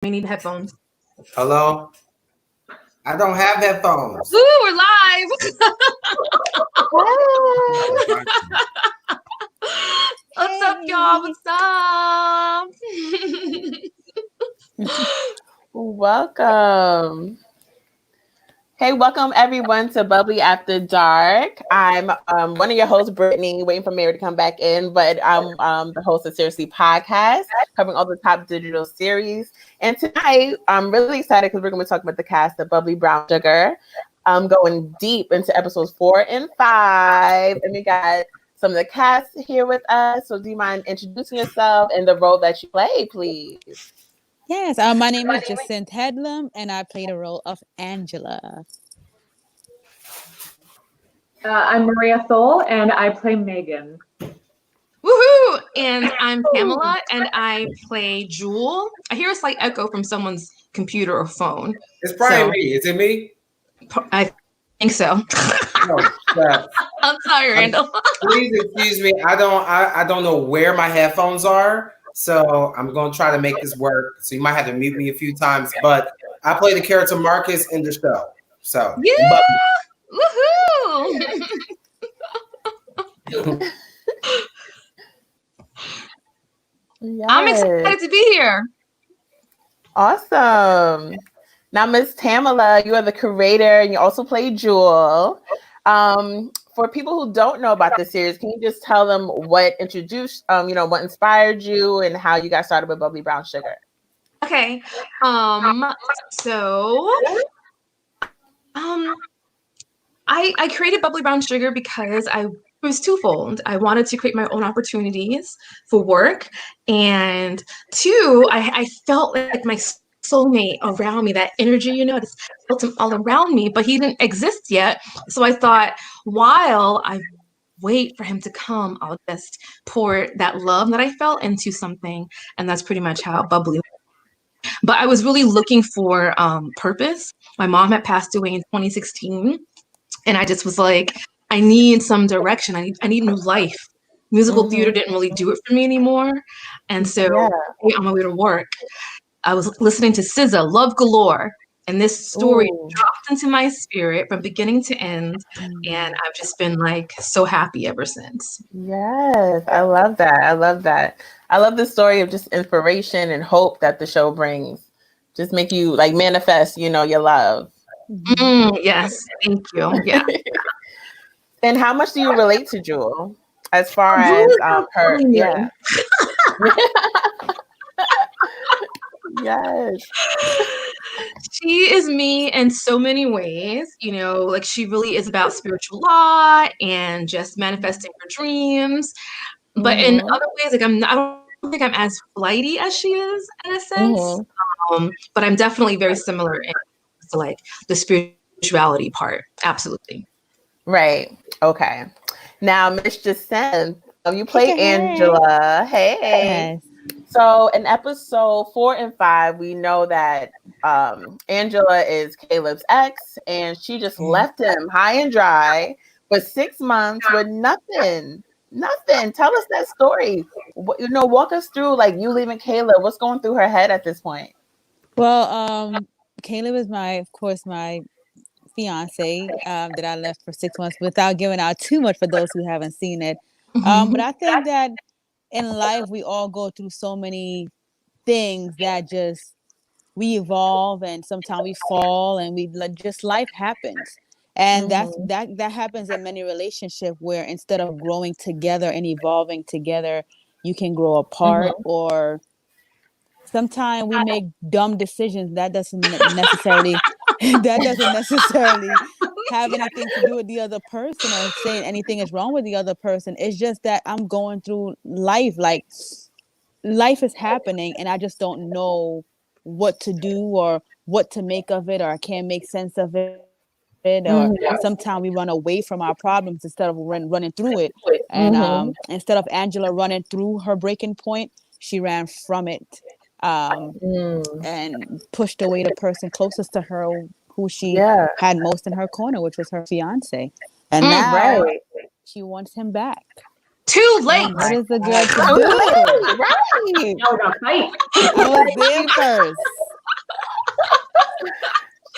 We need headphones. Hello? I don't have headphones. Ooh, we're live. What's up, y'all? What's up? Welcome. Hey, welcome everyone to Bubbly After Dark. I'm one of your hosts, Brittany, waiting for Mary to come back in, but I'm the host of Seriously Podcast, covering all the top digital series. And tonight, I'm really excited because we're going to talk about the cast of Bubbly Brown Sugar. I'm going deep into episodes 4 and 5, and we got some of the cast here with us. So do you mind introducing yourself and the role that you play, please? Yes, my name is Jacinth Headlam, and I play the role of Angela. I'm Maria Thole, and I play Megan. Woohoo! And I'm Pamela, and I play Jewel. I hear a slight echo from someone's computer or phone. It's probably me. Is it me? I think so. Oh, I'm sorry, Randall. Please excuse me. I don't know where my headphones are. So I'm going to try to make this work. So you might have to mute me a few times, but I play the character Marcus in the show. So yeah, woohoo! Yes. I'm excited to be here. Awesome. Now, Miss Tamala, you are the creator and you also play Jewel. For people who don't know about this series, can you just tell them what introduced, what inspired you and how you got started with Bubbly Brown Sugar? Okay. I created Bubbly Brown Sugar because it was twofold. I wanted to create my own opportunities for work, and two, I felt like my soulmate around me, that energy, just felt him all around me, but he didn't exist yet. So I thought, while I wait for him to come, I'll just pour that love that I felt into something, and that's pretty much how Bubbly. But I was really looking for purpose. My mom had passed away in 2016, and I just was like, I need some direction. I need new life. Musical theater didn't really do it for me anymore, and so on my way to work, I was listening to SZA, Love Galore, and this story dropped into my spirit from beginning to end, and I've just been like so happy ever since. Yes, I love that. I love the story of just inspiration and hope that the show brings. Just make you like manifest, your love. Yes, thank you. Yeah. And how much do you relate to Jewel as far as her? Yeah. Yes. She is me in so many ways, like she really is about spiritual law and just manifesting her dreams. But in other ways, like I don't think I'm as flighty as she is in a sense. But I'm definitely very similar to like the spirituality part. Absolutely. Right. Okay. Now, Miss Jacinth, you play Angela. Hey. Yes. So in episode 4 and 5, we know that Angela is Caleb's ex, and she just left him high and dry for 6 months with nothing. Tell us that story. Walk us through like you leaving Caleb. What's going through her head at this point? Well, Caleb is my fiance that I left for 6 months without giving out too much for those who haven't seen it. But I think that in life, we all go through so many things that just we evolve, and sometimes we fall, and life happens. And that happens in many relationships where instead of growing together and evolving together, you can grow apart, or sometimes we make dumb decisions that doesn't necessarily have anything to do with the other person or saying anything is wrong with the other person. It's just that I'm going through life, like life is happening, and I just don't know what to do or what to make of it, or I can't make sense of it. Or sometimes we run away from our problems instead of running through it. And instead of Angela running through her breaking point, she ran from it and pushed away the person closest to her, who she had most in her corner, which was her fiance. And now she wants him back. Too late. What is the girl to do? Right. No, fight. I was there first.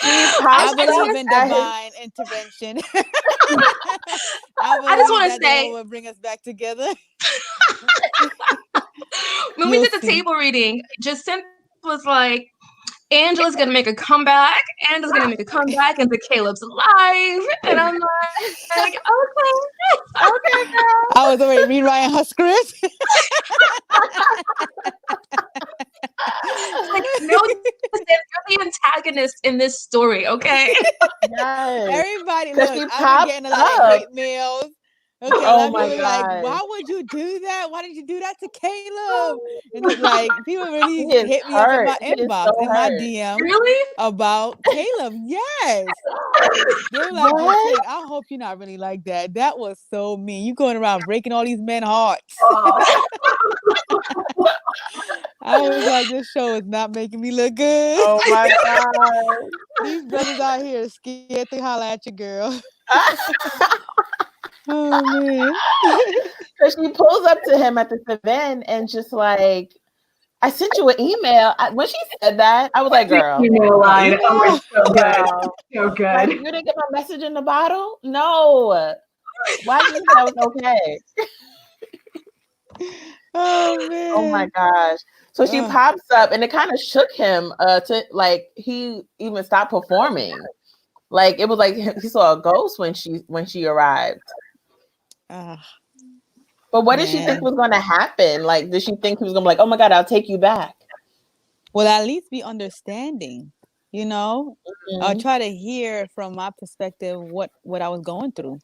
I believe in divine intervention. I just want to that say, the Lord will bring us back together. when we did the table reading, Jacinth was like, Angela's gonna make a comeback. Angela's gonna make a comeback into Caleb's life, and I'm like, okay, girl. I was already rewriting her script. Like, no, you're the antagonist in this story, okay? Yes. Everybody, look, I've been getting a lot of hate mails. Okay, a lot of people like, why would you do that? Why did you do that to Caleb? And it's like, people really hit me up in my inbox, in my DM, about Caleb. Yes. They're like, I hope you're not really like that. That was so mean. You going around breaking all these men's hearts. I was like, this show is not making me look good. Oh my God. These brothers out here scared to holler at your girl. Oh man. So she pulls up to him at this event and just like, I sent you an email. When she said that, I was like, girl. Email line. Oh, it's so good. So good. Like, you didn't get my message in the bottle? No. Why did you think that was okay? Oh man. Oh my gosh. So she pops up and it kind of shook him to like he even stopped performing. Like it was like he saw a ghost when she arrived. But what did she think was going to happen? Like, did she think he was going to be like, oh my God, I'll take you back? Well, at least be understanding, you know? I'll try to hear from my perspective what I was going through.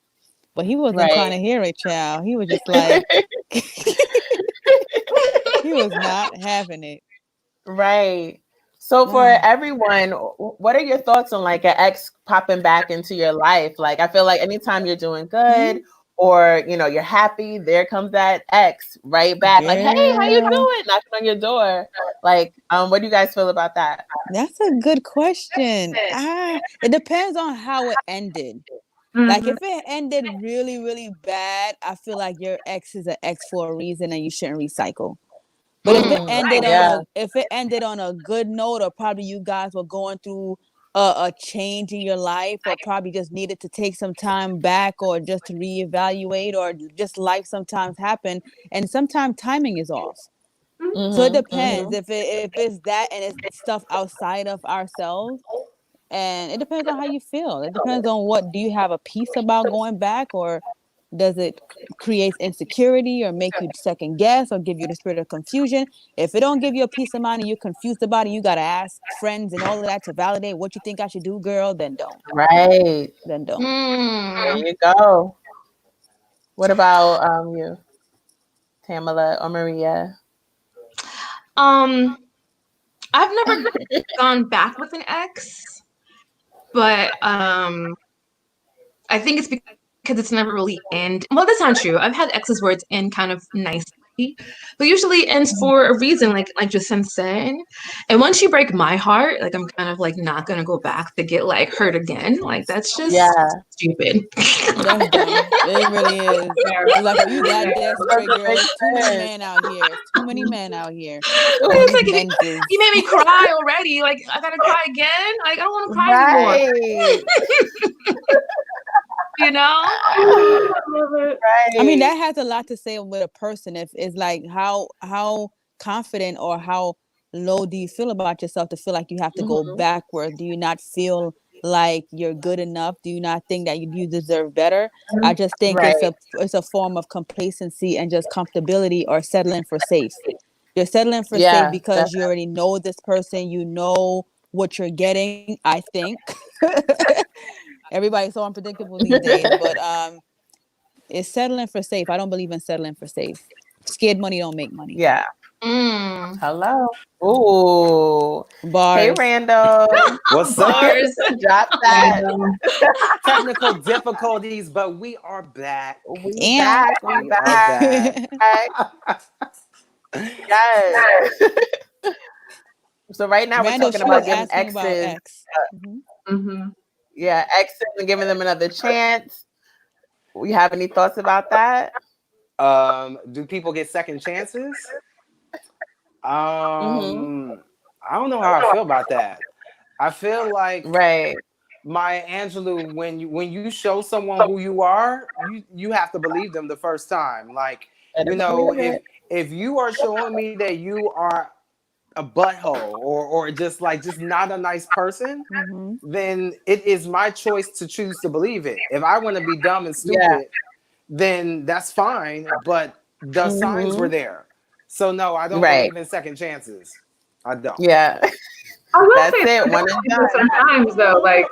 But he wasn't trying to hear it, child. He was just like, he was not having it. Right. So for everyone, what are your thoughts on like an ex popping back into your life? Like, I feel like anytime you're doing good or, you know, you're happy, there comes that ex right back. Like, hey, how you doing? Knocking on your door. Like, what do you guys feel about that? That's a good question. It depends on how it ended. Like if it ended really, really bad, I feel like your ex is an ex for a reason and you shouldn't recycle. But if it ended on a good note, or probably you guys were going through a change in your life, or probably just needed to take some time back, or just to reevaluate, or just life sometimes happen, and sometimes timing is off. So it depends if it's that and it's stuff outside of ourselves. And it depends on how you feel. It depends on what do you have a peace about going back, or does it create insecurity or make you second guess or give you the spirit of confusion? If it don't give you a peace of mind and you're confused about it, you got to ask friends and all of that to validate what you think I should do, girl, then don't. Right. Then don't. There you go. What about you, Tamala or Maria? I've never gone back with an ex, but I think it's because it's never really end. Well, that's not true. I've had exes where it's end kind of nicely, but usually ends for a reason, like Jacinth said. And once you break my heart, like I'm kind of like not gonna go back to get like hurt again. Like that's just stupid. That's dumb. It really is. Like if you that desperate, girl, there's too many men out here. Too many men out here. It's like you made me cry already. Like I gotta cry again. Like I don't want to cry anymore. You know? I mean, that has a lot to say with a person. If it's like how confident or how low do you feel about yourself to feel like you have to go backward? Do you not feel like you're good enough? Do you not think that you deserve better? I just think it's a form of complacency and just comfortability or settling for safe. You're settling for safe because you already know this person. You know what you're getting, I think. Everybody's so unpredictable these days, but it's settling for safe. I don't believe in settling for safe. Scared money don't make money. Yeah. Hello. Ooh. Bars. Hey, Randall. What's up? Drop that. Technical difficulties, but we are back. We back. Yes. So right now Randall, we're talking about giving exes. Yeah, exes and giving them another chance. We have any thoughts about that? Do people get second chances? I don't know how I feel about that. I feel like Right. Maya Angelou, when you show someone who you are, you have to believe them the first time. Like, Better you know, believe it. if you are showing me that you are a butthole or just not a nice person, Mhm. then it is my choice to choose to believe it. If I want to be dumb and Yeah. stupid, then that's fine. But the signs were there. So no, I don't Right. believe in second chances. I don't. Yeah. I will That's say it. One and done. sometimes though, like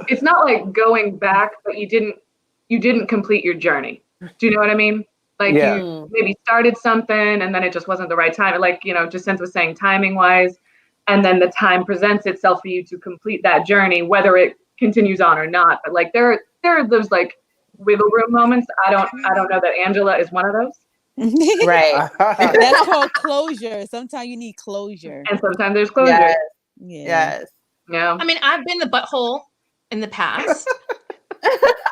it's not like going back, but you didn't complete your journey. Do you know what I mean? Like Yeah. you maybe started something and then it just wasn't the right time. Like, just since was saying timing wise, and then the time presents itself for you to complete that journey, whether it continues on or not. But like there are those like wiggle room moments. I don't know that Angela is one of those. Right. That's called closure. Sometimes you need closure. And sometimes there's closure. Yes. Yeah. Yes. Yeah. I mean, I've been the butthole in the past,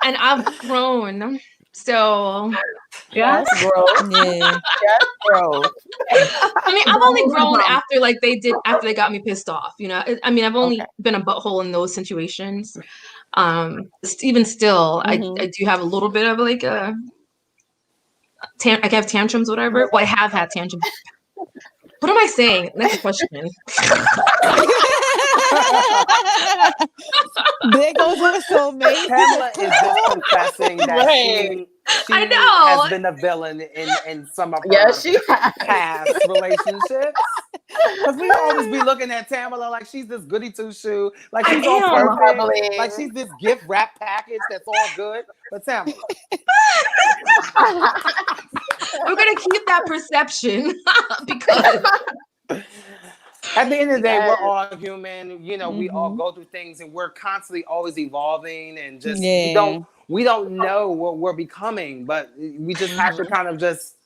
and I've grown. So, Yeah. Yes, growth. Yeah. Yes, growth. I mean, I've only grown after they got me pissed off. I mean, I've only Okay. been a butthole in those situations. Even still, I do have a little bit of like a I have tantrums, whatever. Well, I have had tantrums. What am I saying? Next question. There goes her soulmate. Pamela is just confessing that Right. she I know. has been a villain in some of her Yes, she has. past relationships. Because we always be looking at Tamala like she's this goody two shoe, like I she's all am. perfect, Bubbly. like she's this gift wrap package that's all good. But Tamala, We're gonna keep that perception because at the end of the day, Yes. we're all human. We all go through things, and we're constantly always evolving, and just Yeah. we don't know what we're becoming, but we just have to kind of just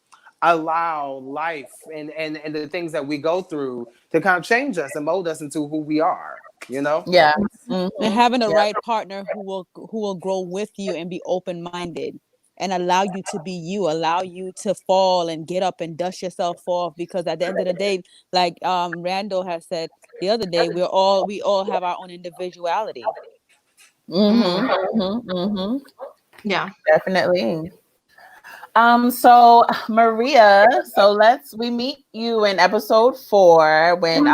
allow life and the things that we go through to kind of change us and mold us into who we are. Yeah. And having the right partner who will grow with you and be open-minded and allow you to be you, allow you to fall and get up and dust yourself off, because at the end of the day, like Randall has said the other day, we all have our own individuality. yeah. Definitely. So Maria, we meet you in episode 4 when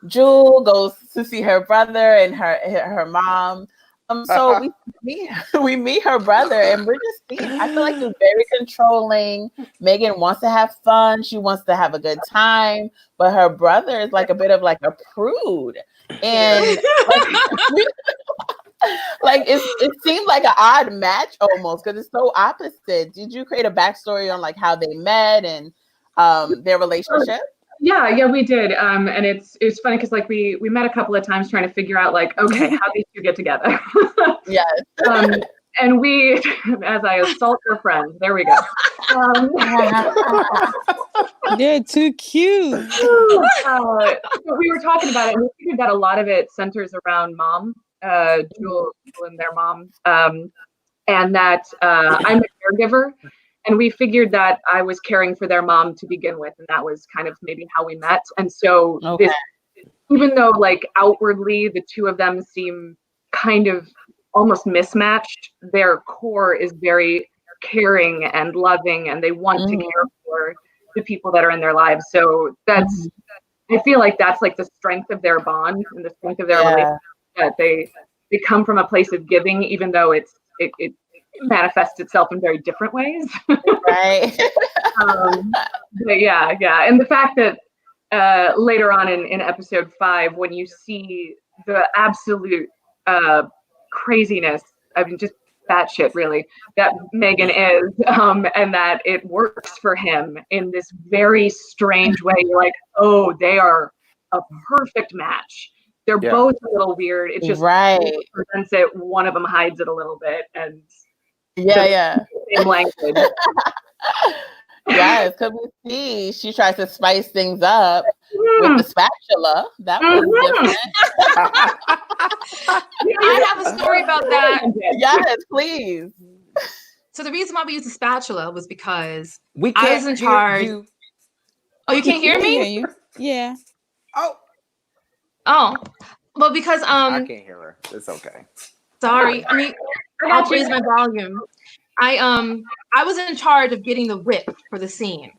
Jewel goes to see her brother and her mom. So we meet her brother, and we're just seeing. I feel like he's very controlling. Megan wants to have fun. She wants to have a good time, but her brother is like a bit of like a prude, and like it seemed like an odd match almost because it's so opposite. Did you create a backstory on like how they met and their relationship? Yeah, we did. And it's funny because like we met a couple of times trying to figure out like, okay, how these two get together. Yes. And we, as I assault your friend, there we go. They're too cute. We were talking about it, and we figured that a lot of it centers around mom, Jewel and their mom, and that I'm a caregiver. And we figured that I was caring for their mom to begin with, and that was kind of maybe how we met. And so this, even though like outwardly the two of them seem kind of almost mismatched, their core is very caring and loving, and they want to care for the people that are in their lives. So that's, I feel like that's like the strength of their bond and the strength of their relationship, that they come from a place of giving, even though it manifests itself in very different ways. Right. But yeah. And the fact that later on in episode 5, when you see the absolute craziness, I mean, just that shit really, that Megan is, and that it works for him in this very strange way. You're like, oh, they are a perfect match. They're both a little weird. It's just presents it. One of them hides it a little bit, and same language. Yes, because we see she tries to spice things up with the spatula. That was different. I have a story about that. Yes, please. So the reason why we used the spatula was because we I was in charge. Oh, you can't hear me? Yeah. Oh. Well, because I can't hear her. It's okay. sorry. I mean, I'll raise my volume. I was in charge of getting the whip for the scene.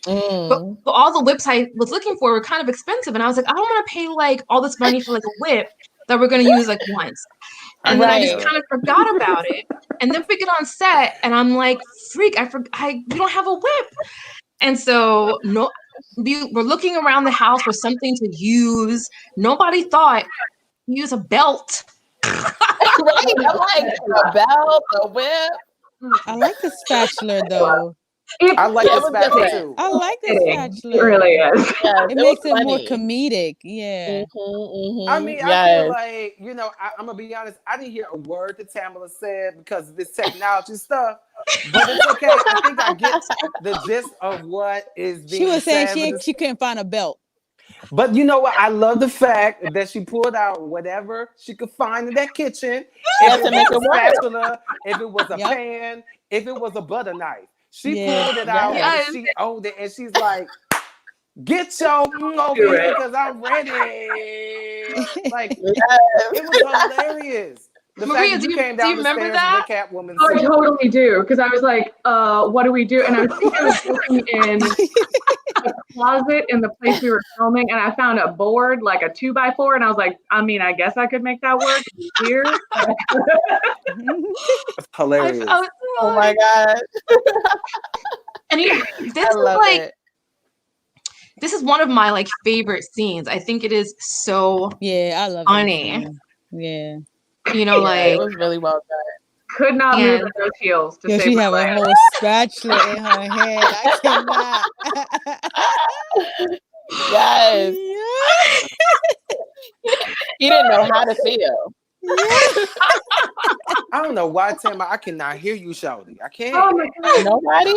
But all the whips I was looking for were kind of expensive, and I was like, I don't want to pay like all this money for like a whip that we're gonna use like once. And then I just kind of forgot about it. And then we get on set, and I'm like, freak, we don't have a whip. And so we're looking around the house for something to use. Nobody thought use a belt. Right? I'm like, a belt, a whip. I like the spatula though. I like the spatula too. I like the spatula. It really is. Yes, It makes it funny. more comedic. Yeah. I mean, I feel like, you know, I'm gonna be honest, I didn't hear a word that Tamala said because of this technology stuff. But it's okay. I think I get the gist of what is being She was saying said. she couldn't find a belt. But you know what? I love the fact that she pulled out whatever she could find in that kitchen. If it was a spatula, if it was a pan, if it was a butter knife. She pulled it out and she owned it. And she's like, get your over here because I'm ready. Like, it was hilarious. The Maria, fact that do you came down the remember stairs that? with the Catwoman. Oh, I totally do, because I was like, what do we do? And I think I was looking in a closet in the place we were filming, and I found a board, like a 2x4, and I was like, I mean, I guess I could make that work. Here. It's hilarious. Oh my God. And this is one of my like favorite scenes. I think it is so I love funny. Yeah. You know, like it was really well done. Could not move in those heels to she save have my a life. whole spatula in her hand. I cannot. Yes. He didn't know how to feel. I don't know why, Tim. I cannot hear you, shouty. I can't. Oh my God. Nobody?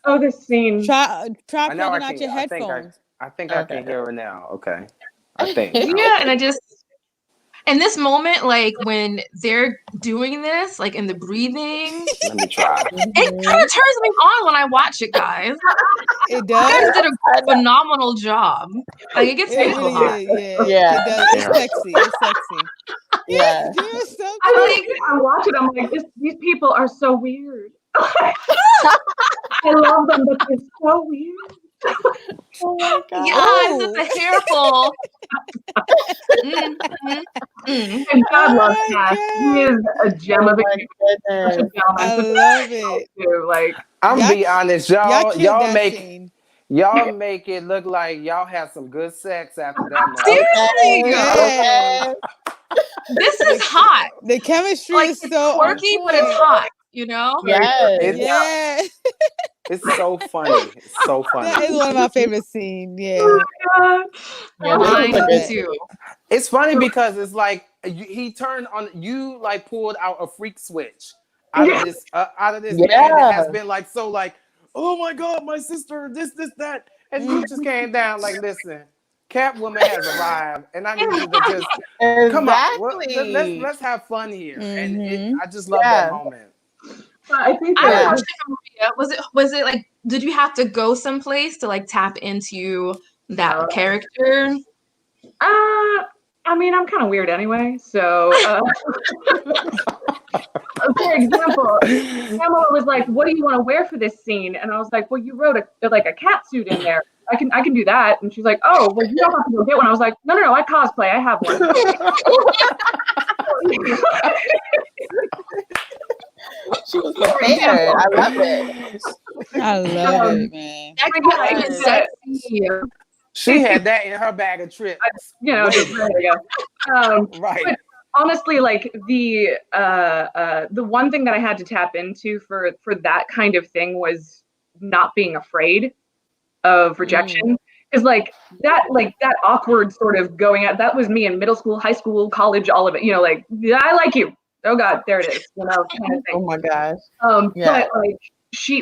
Oh, this scene. Try plugging I out your headphones. I think I can hear her now. Okay. I think. Yeah, and in this moment, like when they're doing this, like in the breathing, Let me try. it kind of turns me on when I watch it, guys. It does. You guys did a phenomenal job. Like it gets me really hot. is, Yeah. It does. It's sexy. It's sexy. Yeah. You're so I watch it. I'm like, these people are so weird. I love them, but they're so weird. Oh my God. Yes, it's a hair pull. And God loves Cass. He is a gem of a Goodness. I love it. too. Like, I'm gonna be honest, y'all make it look like y'all had some good sex after that moment. Seriously, Okay. this is hot. The chemistry Like is it's so quirky, but it's hot. You know? Yes. It's so funny. It's so funny. That is one of my favorite scenes. Yeah. Mine too. It's funny because it's like he turned on you, like pulled out a freak switch out of this man that has been like so like, oh my God, my sister, this, that, and you just came down like, listen, Catwoman has arrived, and I need you to just come on, let's have fun here, and I just love that moment. I think I watched it, Maria. Was it like, did you have to go someplace to like tap into that character? I mean, I'm kind of weird anyway, so for example, Pamela was like, what do you want to wear for this scene? And I was like, well, you wrote a cat suit in there. I can do that. And she's like, oh, well, you don't have to go get one. I was like, no, I cosplay. I have one. She was prepared. I love it. I love it, man. That is sexy. She had that in her bag of tricks. Just there you go. Right. But honestly, like the one thing that I had to tap into for that kind of thing was not being afraid of rejection. Because that awkward sort of going out, that was me in middle school, high school, college, all of it. Like, I like you. Oh God, there it is. Kind of thing. Oh my gosh. But like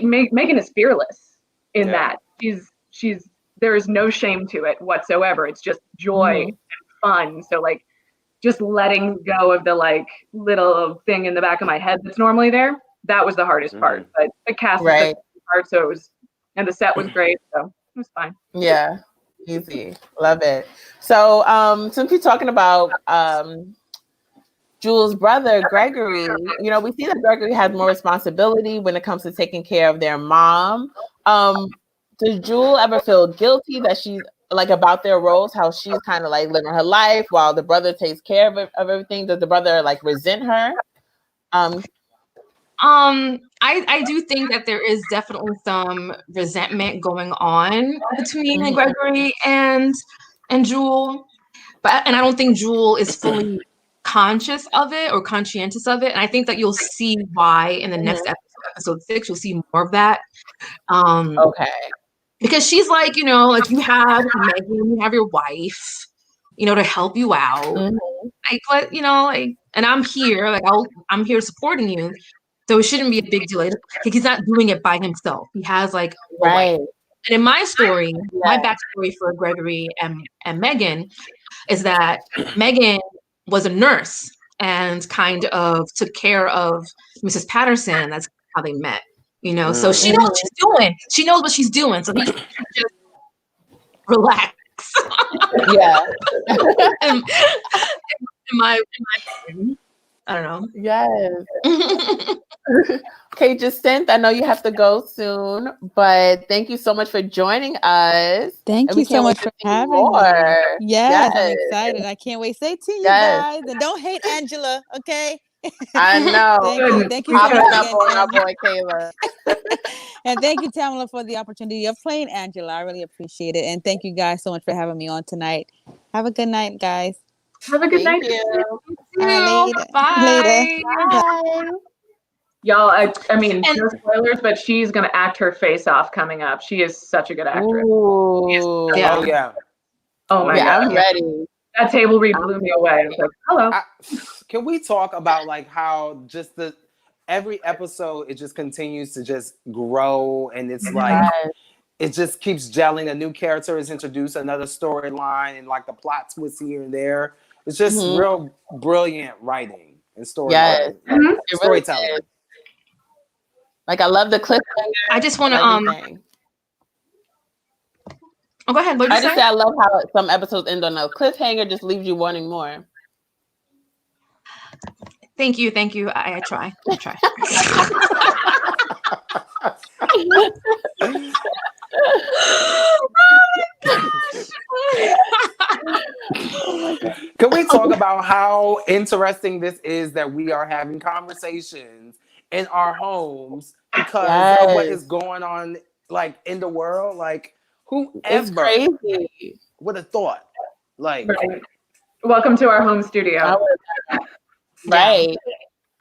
Megan is fearless in that. She's there is no shame to it whatsoever. It's just joy and fun. So like just letting go of the like little thing in the back of my head that's normally there, that was the hardest part. But the cast was the part, so it was, and the set was great, so it was fine. Yeah. Easy. Love it. So since we're talking about Jules' brother, Gregory, we see that Gregory has more responsibility when it comes to taking care of their mom. Does Jewel ever feel guilty that she's like about their roles, how she's kind of like living her life while the brother takes care of everything? Does the brother like resent her? I do think that there is definitely some resentment going on between Gregory and Jewel, and I don't think Jewel is fully conscious of it or conscientious of it. And I think that you'll see why in the next episode 6, you'll see more of that. Okay. Because she's like, like you have Megan, you have your wife, to help you out. But and I'm here, I'm here supporting you. So it shouldn't be a big deal. He's not doing it by himself. He has like a wife. And in my story, my backstory for Gregory and Megan is that Megan was a nurse and kind of took care of Mrs. Patterson. That's how they met. So she knows what she's doing. She knows what she's doing. So he should just relax. Yeah. in my I don't know. Yes. Okay, Jacinth, I know you have to go soon, but thank you so much for joining us. Thank you so much for having me. Yes, I'm excited. I can't wait. Say to you guys, and don't hate Angela, okay? I know. Thank you so much on our boy Kayla. And thank you, Tamala, for the opportunity of playing Angela. I really appreciate it. And thank you guys so much for having me on tonight. Have a good night, guys. Have a good night. Later. Bye. Bye. Y'all, I mean, no spoilers, but she's going to act her face off coming up. She is such a good actress. Ooh. Yeah. Oh, yeah. Oh, my God. I'm ready. That table read blew me away. I was like, hello. Can we talk about like how just every episode, it just continues to just grow, and it's like, it just keeps gelling. A new character is introduced, another storyline, and like the plot twists here and there. It's just real brilliant writing and storytelling. Storytelling. Really, like, I love the cliffhanger. I just want to Oh, go ahead. What did you say? I love how some episodes end on a cliffhanger, just leaves you wanting more. Thank you. I try. Can we talk about how interesting this is that we are having conversations in our homes because of what is going on, like, in the world? Like, whoever would have thought? Like, welcome to our home studio. Right.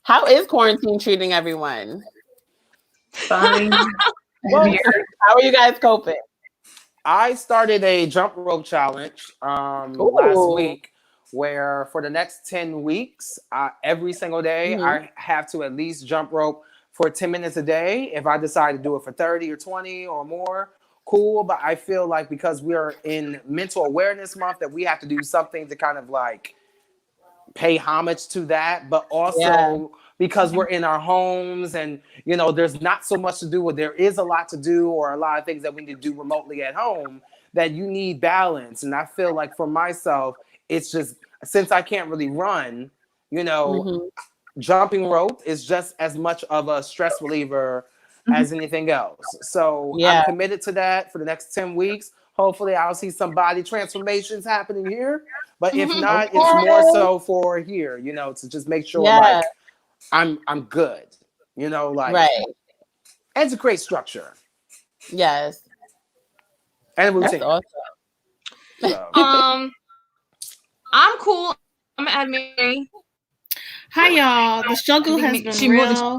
How is quarantine treating everyone? Fine. Well, how are you guys coping? I started a jump rope challenge last week, where for the next 10 weeks, every single day, I have to at least jump rope for 10 minutes a day. If I decide to do it for 30 or 20 or more, cool. But I feel like because we're in Mental Awareness Month, that we have to do something to kind of like pay homage to that, but also because we're in our homes and, you know, there's not so much to do, or there is a lot to do, or a lot of things that we need to do remotely at home, that you need balance. And I feel like for myself, it's just, since I can't really run, you know, jumping rope is just as much of a stress reliever as anything else. So I'm committed to that for the next 10 weeks. Hopefully I'll see some body transformations happening here. But if not, it's more so for here, you know, to just make sure like I'm good, you know, like and to create structure. Yes. And routine. That's awesome. So. I'm cool. I'm admin. Hi y'all. The struggle has been real.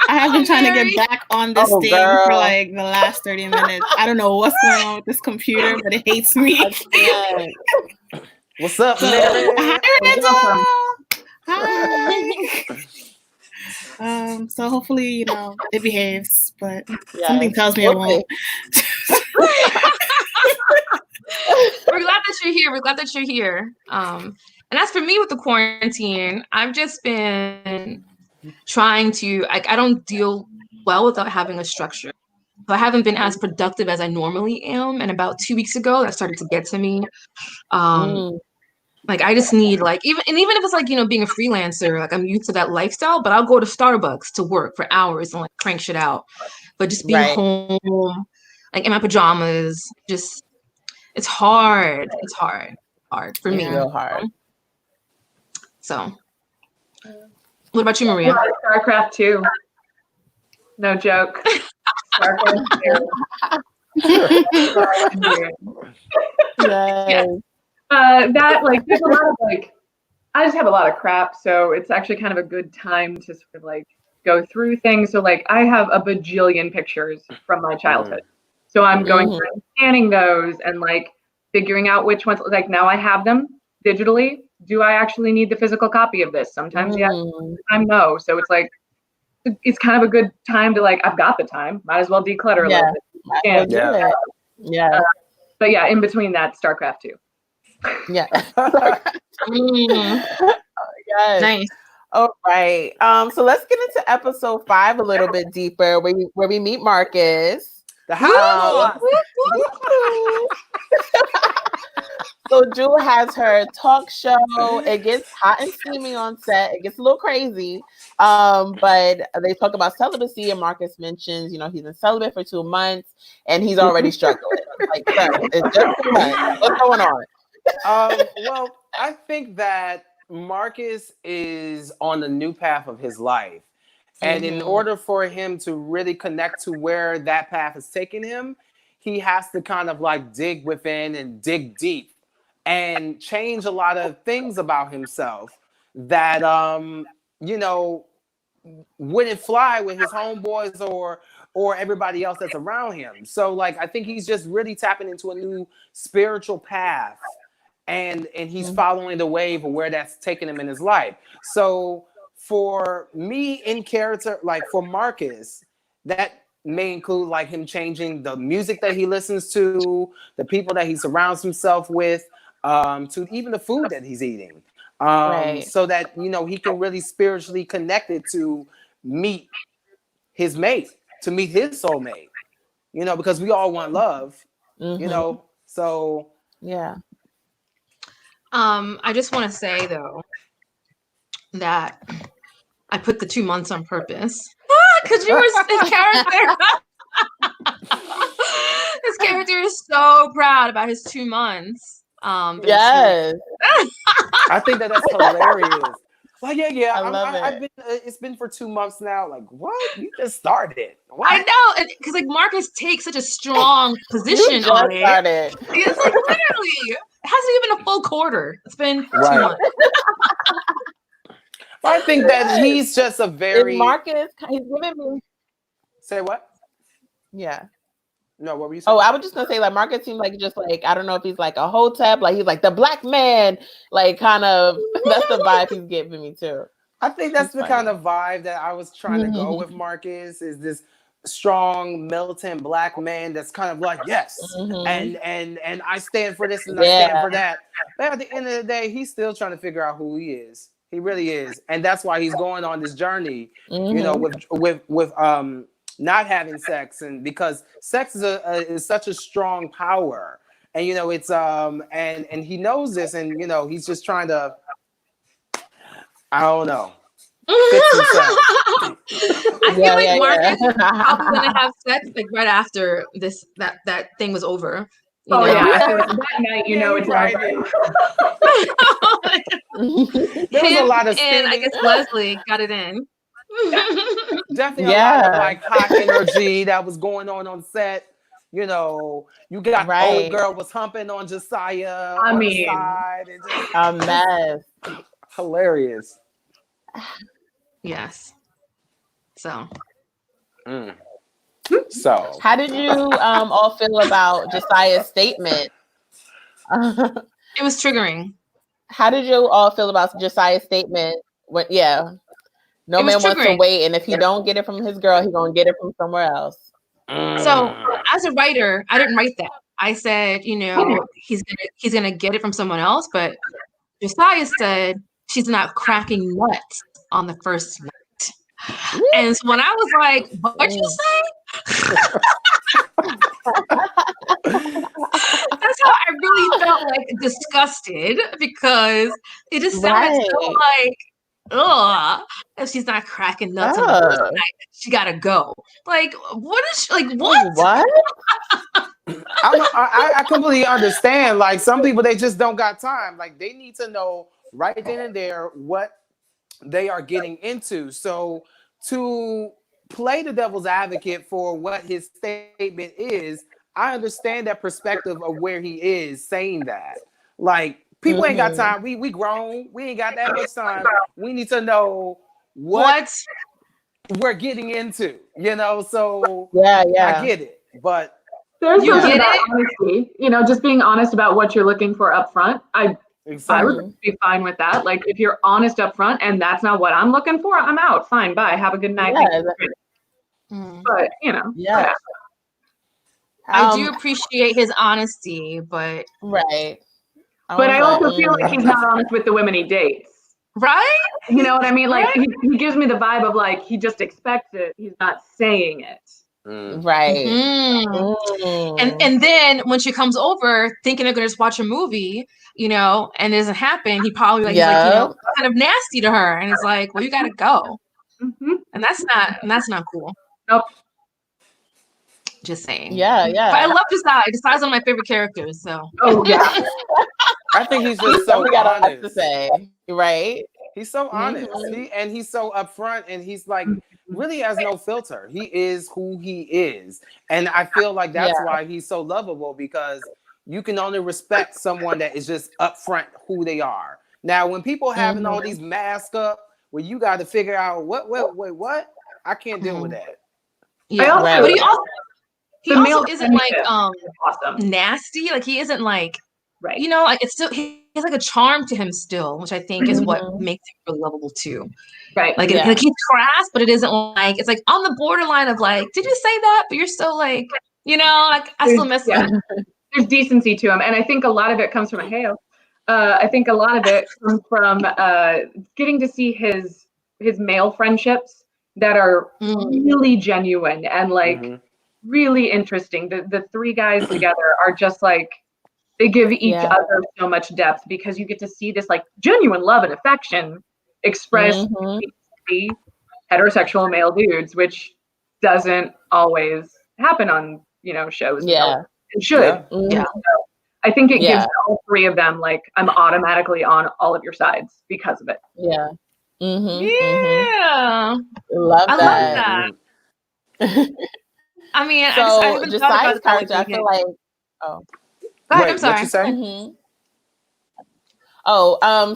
I have been trying to get back on this thing for like the last 30 minutes. I don't know what's going on with this computer, but it hates me. What's up, Hi, Randall. Hi. So hopefully, you know, it behaves, but something tells me it won't. We're glad that you're here. We're glad that you're here. And as for me with the quarantine, I've just been trying to, I don't deal well without having a structure. So I haven't been as productive as I normally am. And about 2 weeks ago, that started to get to me. Like I just need like even if it's like, being a freelancer, like I'm used to that lifestyle, but I'll go to Starbucks to work for hours and like crank shit out. But just being home, like in my pajamas, just it's hard. It's hard for me. Real hard. So what about you, Maria? StarCraft 2. No joke. StarCraft 2. Yes. That like there's a lot of like I just have a lot of crap, so it's actually kind of a good time to sort of like go through things. So like I have a bajillion pictures from my childhood. So I'm going through and scanning those and like figuring out which ones, like now I have them digitally. Do I actually need the physical copy of this? Sometimes yes, sometimes no. So it's like it's kind of a good time to like I've got the time. Might as well declutter a little bit. Yeah. But yeah, in between that, StarCraft 2. Yeah. Yes. Nice. All right. So let's get into episode 5 a little bit deeper, where we meet Marcus. The house. So Jewel has her talk show. It gets hot and steamy on set. It gets a little crazy. But they talk about celibacy, and Marcus mentions, he's been celibate for 2 months and he's already struggling. Like, it's just 2 months. What's going on? Well, I think that Marcus is on the new path of his life. And in order for him to really connect to where that path is taking him, he has to kind of like dig within and dig deep and change a lot of things about himself that, wouldn't fly with his homeboys or everybody else that's around him. So like, I think he's just really tapping into a new spiritual path. And he's following the wave of where that's taking him in his life. So for me in character, like for Marcus, that may include like him changing the music that he listens to, the people that he surrounds himself with, to even the food that he's eating. So that, he can really spiritually connect it to meet his mate, to meet his soulmate, because we all want love, so yeah. I just want to say though that I put the 2 months on purpose because you were his character. His character is so proud about his 2 months. Yes, I think that's hilarious. Like, yeah. I love it. I've been. It's been for 2 months now. Like, what? You just started. What? I know, because like Marcus takes such a strong position on it. It's like literally, it hasn't even been a full quarter. It's been 2 months. I think that he's just a very Marcus. He's giving me. Say what? Yeah. No, what were you saying? Oh, I was just gonna say, like, Marcus seems like just like, I don't know if he's like a hotep, like he's like the black man, like kind of. That's the vibe he's giving me too. I think that's the kind of vibe that I was trying to go with Marcus, is this strong militant black man that's kind of like, yes, and I stand for this and I stand for that. But at the end of the day, he's still trying to figure out who he is. He really is, and that's why he's going on this journey, with not having sex, and because sex is such a strong power, and it's and he knows this, and he's just trying to, I don't know, fix himself. I feel like Marcus is probably gonna have sex like right after that thing was over. That night, it's right. There was a lot of and I guess Leslie got it in. Definitely a lot of like hot energy that was going on set. You got old girl was humping on Josiah. On the side and just, a mess. Hilarious. Yes. So. So. How did you all feel about Josiah's statement? It was triggering. How did you all feel about Josiah's statement? No man wants to wait, and if he don't get it from his girl, he's gonna get it from somewhere else. So as a writer, I didn't write that. I said, he's gonna get it from someone else, but Josiah said she's not cracking nuts on the first night. And so when I was like, what'd you say? That's how I really felt like disgusted because it just sounded so like, ugh. If she's not cracking nuts on the first night, she gotta go. Like, what is she, like? What? What? I completely understand. Like some people, they just don't got time. Like they need to know right then and there what they are getting into. So to play the devil's advocate for what his statement is, I understand that perspective of where he is saying that. Like people ain't got time. We grown. We ain't got that much time. We need to know what we're getting into. You know. So I get it, but there's something about honesty. You know, just being honest about what you're looking for up front. I would be fine with that. Like if you're honest up front and that's not what I'm looking for, I'm out. Fine, bye. Have a good night. But you know, I do appreciate his honesty, but but I also feel like he's not honest with the women he dates. Right? You know what I mean? Like he gives me the vibe of like he just expects it. He's not saying it. Right. And then when she comes over thinking they're gonna just watch a movie, you know, and it doesn't happen, he probably like, he's like, you know, kind of nasty to her, and it's like, well, you gotta go. And that's not cool. Nope. Just saying. Yeah. But I love Desai. Desai's one of my favorite characters. So. Oh yeah. I think he's just so honest to say, right? He's so honest. He's so upfront, and he's like really has no filter. He is who he is, and I feel like that's why he's so lovable, because you can only respect someone that is just upfront who they are. Now, when people having all these masks up, where you got to figure out what, I can't deal with that. Yeah, but he also isn't like awesome. nasty. Like he isn't like, you know, like it's still he has like a charm to him still, which I think is what makes him really lovable too. Right. Like, like he's crass, but it isn't like it's like on the borderline of like, did you say that? But you're still like, you know, like I still miss him. There's decency to him, and I think a lot of it comes from I think a lot of it comes from getting to see his male friendships that are really genuine and like really interesting. The three guys together are just like they give each other so much depth because you get to see this like genuine love and affection expressed between heterosexual male dudes, which doesn't always happen on, you know, shows. It should. So I think it gives all three of them like I'm automatically on all of your sides because of it. Yeah. Love that. I mean, so I just Josiah's character, I feel like Go ahead, I'm sorry. What you say?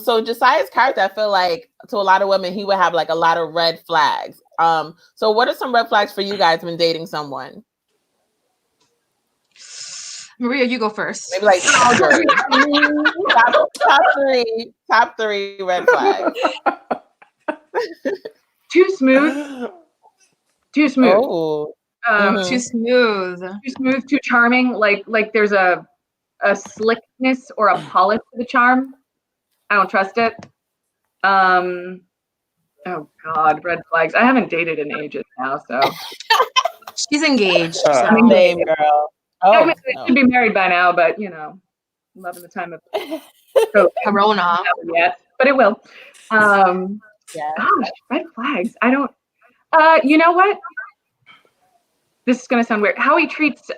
So Josiah's character, I feel like to a lot of women, he would have like a lot of red flags. So what are some red flags for you guys when dating someone? Maria, you go first. Maybe like top three red flags. Too smooth. Oh. Too smooth, too charming. Like there's a slickness or a polish to the charm. I don't trust it. Oh God, red flags. I haven't dated in ages now, so she's engaged. Same girl. I should be married by now, but you know, loving the time of Corona. Yet, but it will. Gosh, red flags. I don't. You know what? This is gonna sound weird. How he treats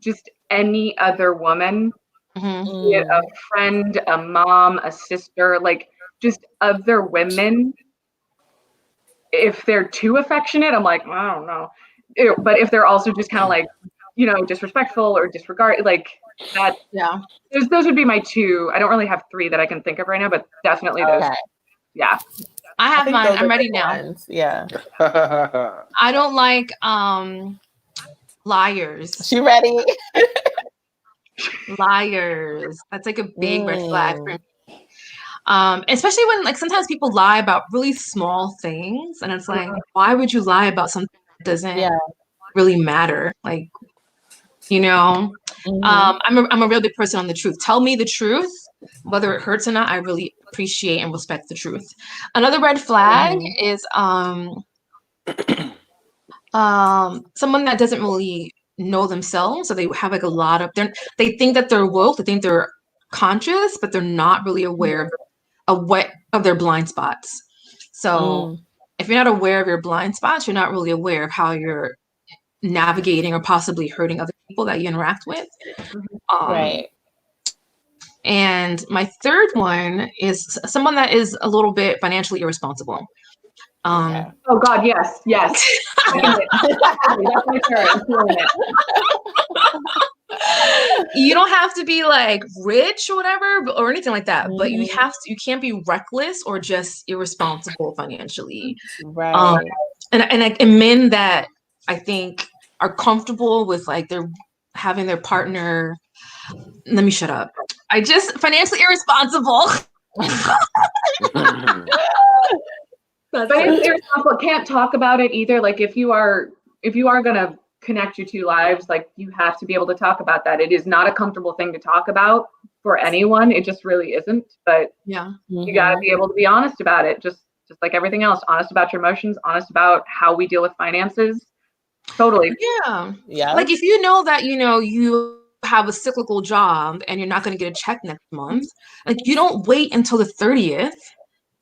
just any other woman, be it a friend, a mom, a sister, like just other women. If they're too affectionate, I'm like, I don't know. But if they're also just kind of like, you know, disrespectful or disregard, like that. Yeah. Those would be my two. I don't really have three that I can think of right now, but definitely those. Yeah. I have mine. I'm ready now. Yeah. I don't like liars. She ready? Liars. That's like a big red flag for me. Especially when like sometimes people lie about really small things, and it's like, why would you lie about something that doesn't really matter? Like, you know, I'm a real big person on the truth. Tell me the truth, whether it hurts or not. I really appreciate and respect the truth. Another red flag is someone that doesn't really know themselves. So they have like a lot of, they think that they're woke, they think they're conscious, but they're not really aware of their blind spots. So if you're not aware of your blind spots, you're not really aware of how you're navigating or possibly hurting other people that you interact with. Right. And my third one is someone that is a little bit financially irresponsible. Oh God, yes. That's my turn. I'm feeling it. You don't have to be like rich or whatever or anything like that, but you can't be reckless or just irresponsible financially. Right. And men that I think are comfortable with like they're having their partner. Let me shut up. Financially irresponsible. Financially irresponsible, can't talk about it either. Like if you are gonna connect your two lives, like you have to be able to talk about that. It is not a comfortable thing to talk about for anyone. It just really isn't. But you gotta be able to be honest about it. Just like everything else, honest about your emotions, honest about how we deal with finances. Totally. Yeah. Like if you know that, you have a cyclical job and you're not going to get a check next month, like you don't wait until the 30th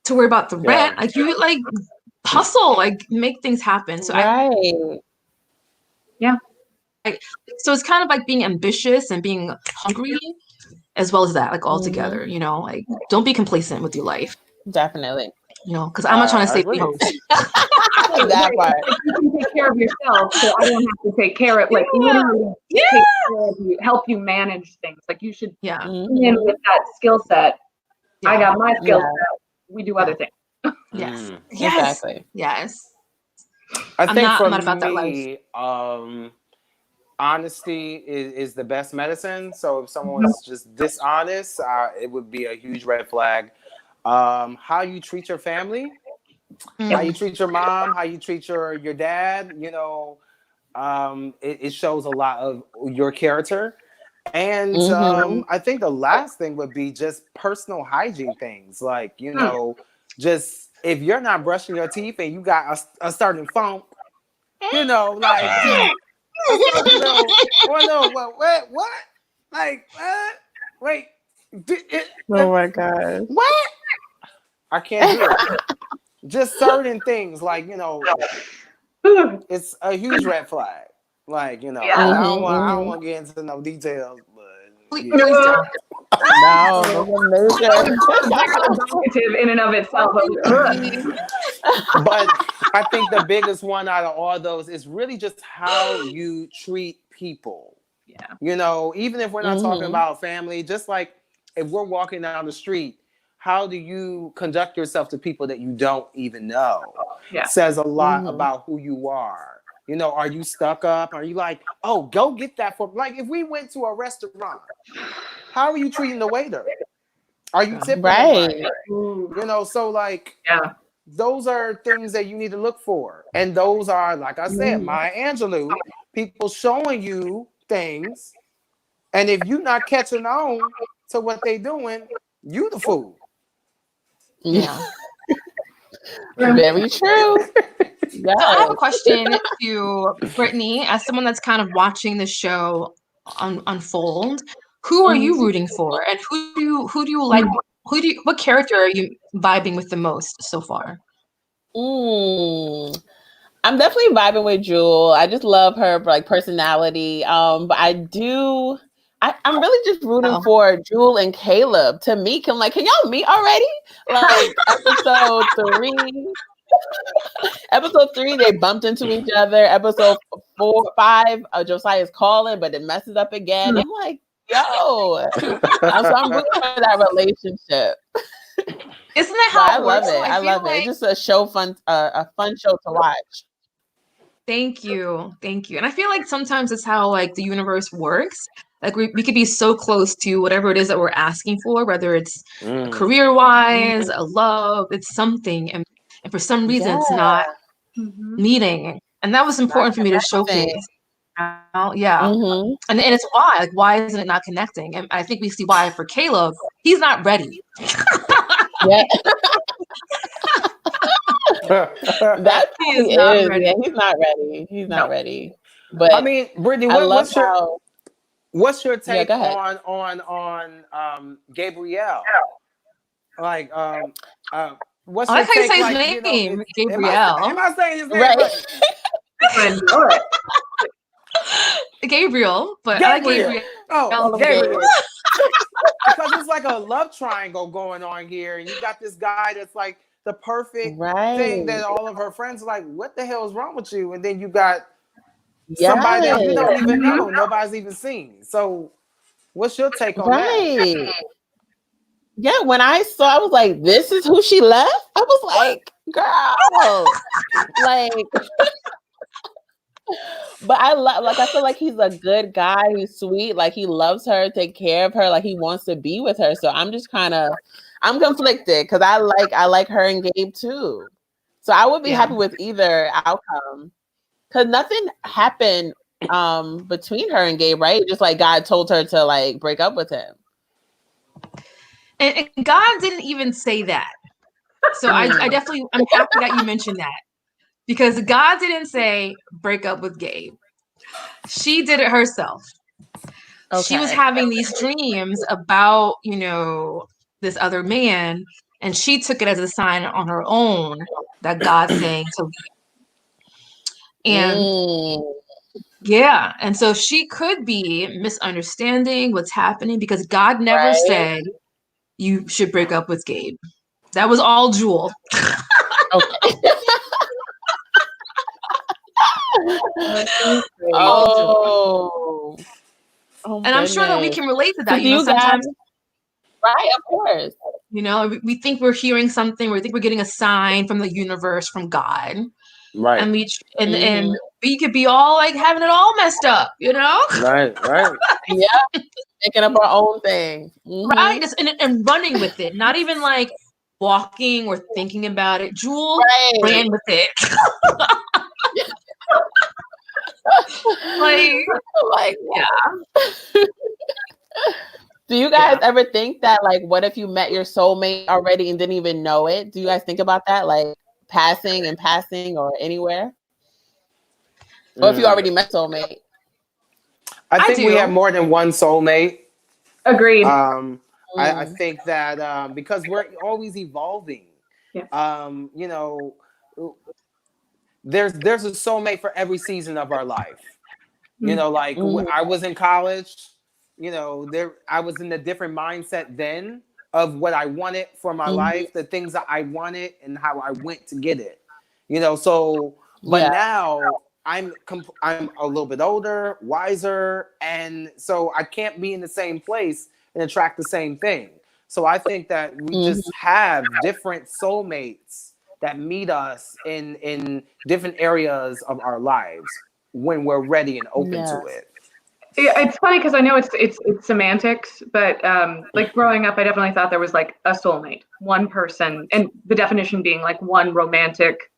to worry about the rent. Like you like hustle, like make things happen. So so it's kind of like being ambitious and being hungry as well as that, like all together, like don't be complacent with your life. Definitely. Because I'm not trying to save the host. That part. You can take care of yourself, so I don't have to take care of literally take care of you, help you manage things. Like you should be in with that skill set. I got my skill set. We do other things. Yes. Exactly. Yes. I think I'm for not about me, honesty is the best medicine. So if someone's just dishonest, it would be a huge red flag. How you treat your family, how you treat your mom, how you treat your dad, it shows a lot of your character. And I think the last thing would be just personal hygiene things. Like, just if you're not brushing your teeth and you got a certain funk, what? Like, wait. Oh my God. What? I can't do it. Just certain things, like, it's a huge red flag. Like, I don't want to get into no details, but no, in and of itself. But I think the biggest one out of all those is really just how you treat people. Even if we're not talking about family, just like if we're walking down the street, how do you conduct yourself to people that you don't even know? Says a lot about who you are. Are you stuck up? Are you like, oh, go get that for, like, if we went to a restaurant, how are you treating the waiter? Are you tipping? Right. So like, those are things that you need to look for. And those are, like I said, Maya Angelou, people showing you things. And if you're not catching on to what they doing, you the fool. Yeah. Very true. So I have a question to Brittany, as someone that's kind of watching the show unfold. Who are you rooting for, and who do you like? What character are you vibing with the most so far? I'm definitely vibing with Jewel. I just love her personality. But I'm really just rooting for Jewel and Caleb to meet. Can y'all meet already? Like episode 3, they bumped into each other. Episode 5, Josiah's calling, but it messes up again. I'm like, yo. So I'm rooting for that relationship. Isn't that how I love it? I love it. It's just a fun show to watch. Thank you. And I feel like sometimes it's how like the universe works. Like we could be so close to whatever it is that we're asking for, whether it's career-wise, a love, it's something, and for some reason it's not meeting. And that was important for me to showcase. And it's why isn't it not connecting? And I think we see why for Caleb, he's not ready. That he is not ready. He's not ready. But I mean, Brittany, what's your take on Gabrielle? Like, what's your I like how you take? say Like, his name, Gabrielle. Am I saying his name right? I know it. Gabriel, but Gabriel. I like Gabriel. Oh, Gabriel. Because it's like a love triangle going on here, and you got this guy that's like the perfect thing that all of her friends are like, what the hell is wrong with you? And then you got somebody that you don't even know, nobody's even seen. So what's your take on that? Yeah, when I saw, I was like, this is who she left? I was like, girl. Like, but I feel like he's a good guy. He's sweet. Like, he loves her, take care of her. Like, he wants to be with her. So I'm just I'm conflicted because I like her and Gabe too. So I would be happy with either outcome because nothing happened between her and Gabe, right? Just like God told her to like break up with him. And God didn't even say that. So I'm happy that you mentioned that. Because God didn't say break up with Gabe. She did it herself. Okay. She was having these dreams about, this other man, and she took it as a sign on her own that God's saying to leave. And yeah, and so she could be misunderstanding what's happening because God never said you should break up with Gabe. That was all Jewel. Okay. And I'm sure that we can relate to that. So sometimes, right? Of course. We think we're hearing something. We think we're getting a sign from the universe, from God, right? And and we could be all like having it all messed up, Right. Yeah, making up our own thing, right? And running with it, not even like walking or thinking about it. Jewel ran with it. like yeah. Do you guys ever think that, like, what if you met your soulmate already and didn't even know it? Do you guys think about that, like passing or anywhere? Or if you already met soulmate? I think we have more than one soulmate. Agreed. I think that because we're always evolving. Yeah. There's a soulmate for every season of our life. Like I was in college, I was in a different mindset then of what I wanted for my life, the things that I wanted and how I went to get it. But now I'm a little bit older, wiser, and so I can't be in the same place and attract the same thing. So I think that we just have different soulmates that meet us in different areas of our lives when we're ready and open to it. Yeah, it's funny because I know it's semantics, but like growing up, I definitely thought there was like a soulmate, one person, and the definition being like one romantic,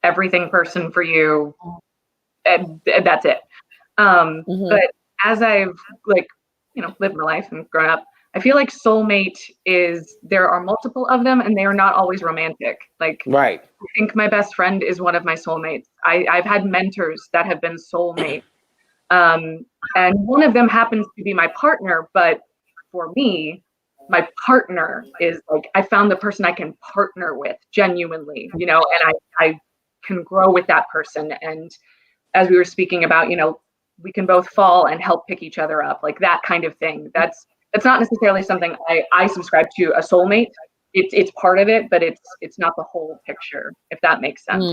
everything person for you, and that's it. But as I've lived my life and grown up, I feel like soulmate there are multiple of them, and they are not always romantic. Like, right. I think my best friend is one of my soulmates. I've had mentors that have been soulmates. And one of them happens to be my partner, but for me, my partner is like, I found the person I can partner with genuinely, and I can grow with that person. And as we were speaking about, we can both fall and help pick each other up, like that kind of thing. That's not necessarily something I subscribe to a soulmate. It's part of it, but it's not the whole picture, if that makes sense.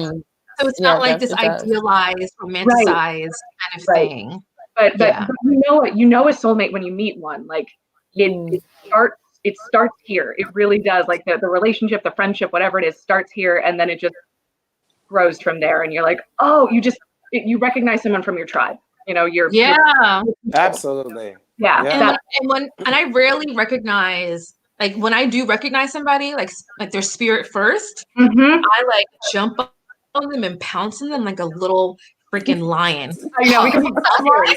So it's not like this idealized, romanticized kind of thing. But you know a soulmate when you meet one. Like it starts here. It really does. Like the relationship, the friendship, whatever it is, starts here, and then it just grows from there. And you're like, oh, you recognize someone from your tribe. You're absolutely. Yeah. And I rarely recognize, like when I do recognize somebody, like their spirit first, I like jump on them and pounce on them like a little freaking lion. I know, we can be oh my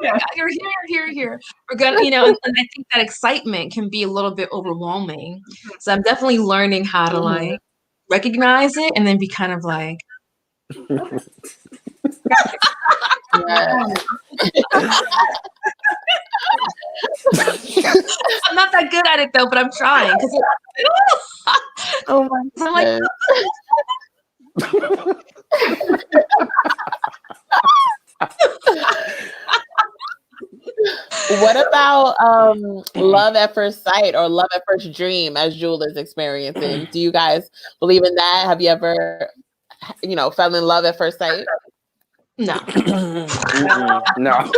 god, you're here. We're gonna, and I think that excitement can be a little bit overwhelming. So I'm definitely learning how to like recognize it and then be kind of like, I'm not that good at it though, but I'm trying because oh my god. What about love at first sight or love at first dream as Jewel is experiencing? Do you guys believe in that? Have you ever, fell in love at first sight? No. No.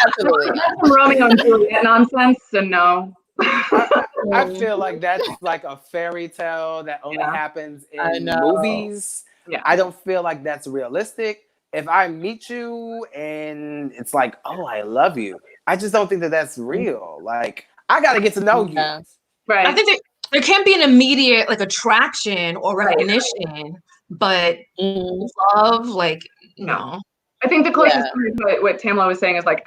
Absolutely. Some Romeo and Juliet nonsense, so no. I feel like that's like a fairy tale that only happens in movies. Yeah. I don't feel like that's realistic. If I meet you and it's like, oh, I love you, I just don't think that that's real. Like, I got to get to know you. Right. I think there can be an immediate like attraction or recognition, but love, like, no. I think the closest to what Tamla was saying is like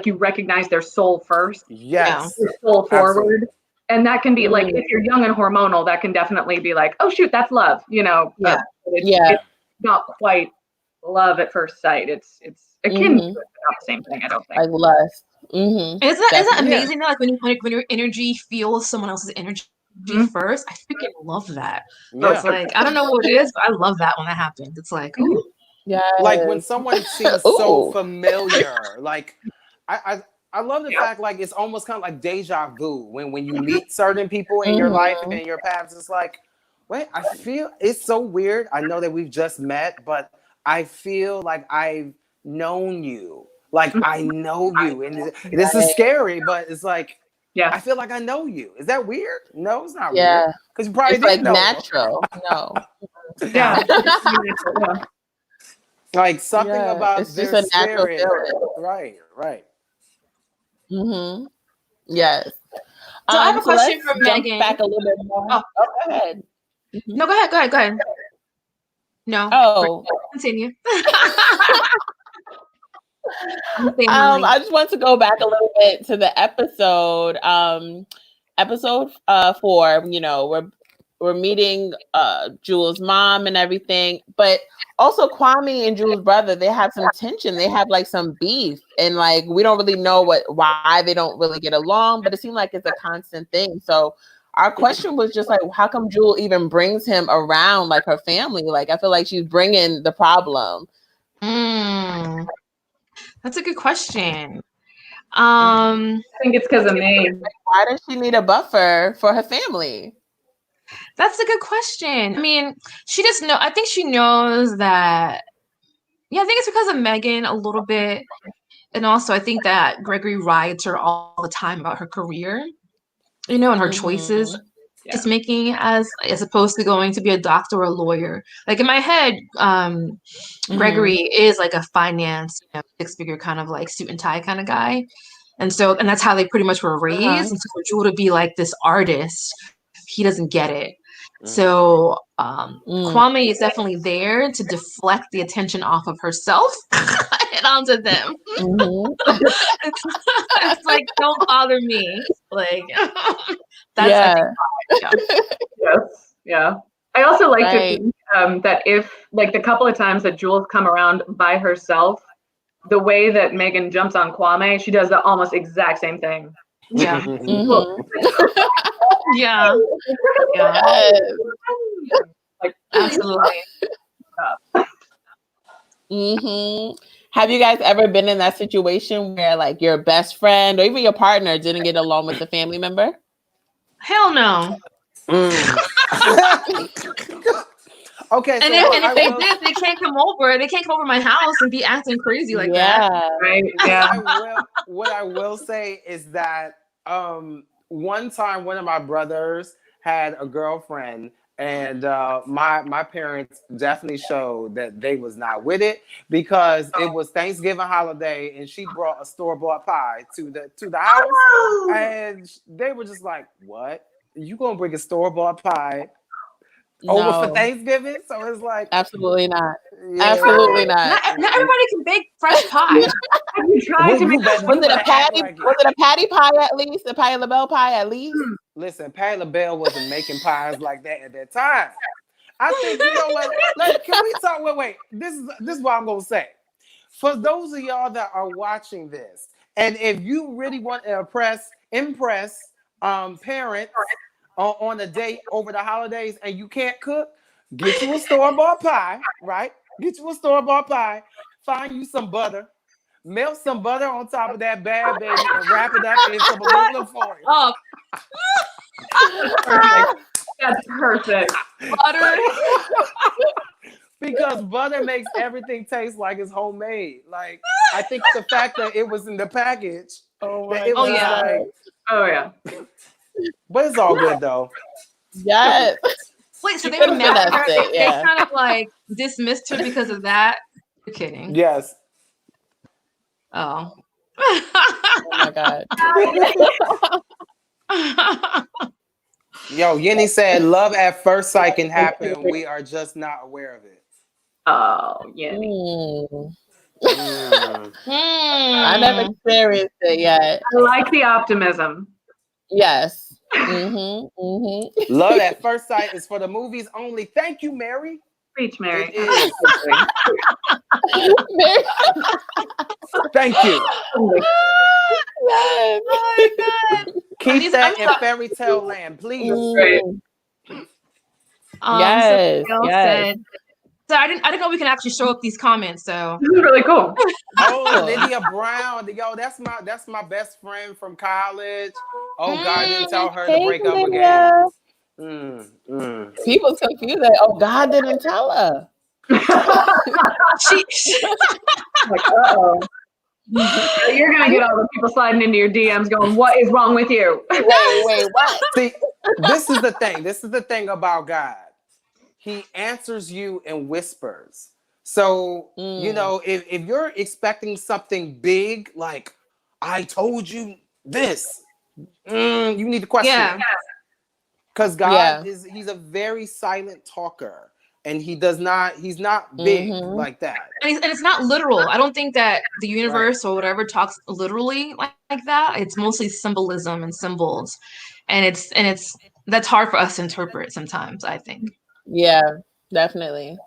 you recognize their soul first. Yes. Their soul forward. And that can be like, if you're young and hormonal, that can definitely be like, oh shoot, that's love, It's not quite love at first sight. It's akin to not the same thing, I don't think. Like lust. Mm-hmm. Isn't that amazing though? Like when your energy feels someone else's energy first, I freaking love that. Yeah. It's like, I don't know what it is, but I love that when that happens. It's like, ooh. Yeah. Like when someone seems so familiar, like I love the fact like it's almost kind of like deja vu when you meet certain people in your life and in your paths. It's like, wait, I feel it's so weird. I know that we've just met, but I feel like I've known you. Like I know you, and this is scary, but it's like, I feel like I know you. Is that weird? No, it's not weird. Because you probably didn't know. Natural. No. Like something about it's their just a natural spirit. Feeling. Right. Mm-hmm. Yes. So I have a question for Megan. Back a little bit more. Oh, go ahead. No, go ahead. No. Oh. Continue. I just want to go back a little bit to the episode. Episode 4. We're meeting Jewel's mom and everything, but also Kwame and Jewel's brother, they have some tension. They have like some beef, and like we don't really know why they don't really get along, but it seemed like it's a constant thing. So our question was just like, how come Jewel even brings him around like her family? Like I feel like she's bringing the problem. That's a good question. I think it's because of me. Why does she need a buffer for her family? That's a good question. I mean, she just I think she knows that. Yeah, I think it's because of Megan a little bit. And also I think that Gregory rides her all the time about her career, and her choices she's making as opposed to going to be a doctor or a lawyer. Like in my head, Gregory is like a finance, 6-figure kind of like suit and tie kind of guy. And that's how they pretty much were raised. And so for Jewel to be like this artist, he doesn't get it. So Kwame is definitely there to deflect the attention off of herself and onto them. It's like, don't bother me. Like, that's Yeah. I also like to think that if like the couple of times that Jewel's come around by herself, the way that Megan jumps on Kwame, she does the almost exact same thing. Yeah. Yeah. Like, absolutely. Have you guys ever been in that situation where like your best friend or even your partner didn't get along with a family member? Hell no. Okay. And if they did, they can't come over. They can't come over my house and be acting crazy like that. Right. Yeah. What I will say is that one time one of my brothers had a girlfriend, and my parents definitely showed that they was not with it because it was Thanksgiving holiday and she brought a store-bought pie to the house, and they were just like, "What? You gonna bring a store-bought pie over for Thanksgiving?" So it's like, absolutely not. Absolutely not. Not everybody can bake fresh pie. Have you tried to make Was it a patty pie at least? A Pie LaBelle pie at least? Listen, Patti LaBelle wasn't making pies like that at that time. I think, you know what? Can we talk? Wait. This is what I'm gonna say. For those of y'all that are watching this, and if you really want to impress parents on a date over the holidays, and you can't cook, get you a store-bought pie, right? Get you a store-bought pie. Find you some butter. Melt some butter on top of that bad baby and wrap it up in some aluminum foil. Oh. That's perfect. Butter. Because butter makes everything taste like it's homemade. Like, I think the fact that it was in the package, that it was like, oh yeah. But it's all good though. Yes. Wait, so they were mad at her? They kind of like dismissed her because of that? You're kidding. Yes. Oh. Oh my God. Yo, Yenny said, "Love at first sight can happen. We are just not aware of it." Oh, Yenny. I never experienced it yet. I like the optimism. Yes. Love at first sight is for the movies only. Thank you, Mary. Preach, Mary. It is. Thank you. Yes. Oh my God. Keep that in fairy tale land, please. Yes. Said, so I didn't know we can actually show up these comments. So this is really cool. Oh, Lydia Brown. Yo, that's my best friend from college. Oh God, didn't tell her to break up again. People confused that. Oh, God didn't tell her. she like, you're gonna get all the people sliding into your DMs going, "What is wrong with you?" Wait, what? See, this is the thing. This is the thing about God. He answers you in whispers. So, you know, if you're expecting something big, like I told you this, you need to question it. Because God he's a very silent talker. And he's not big like that. And it's not literal. I don't think that the universe or whatever talks literally like that. It's mostly symbolism and symbols. And it's that's hard for us to interpret sometimes, I think. Yeah, definitely.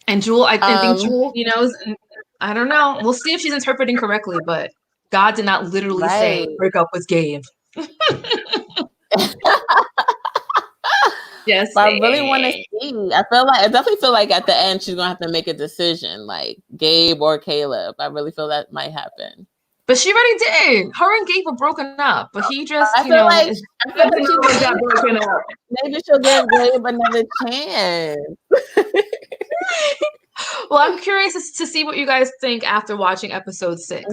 And Jewel, I think Jewel, you know, I don't know. We'll see if she's interpreting correctly, but God did not literally say break up with Gabe. Yes, but I really want to see. I definitely feel like at the end she's gonna have to make a decision, like Gabe or Caleb. I really feel that might happen. But she already did. Her and Gabe were broken up, but he just, I feel like maybe she'll give Gabe another chance. Well, I'm curious to see what you guys think after watching episode 6.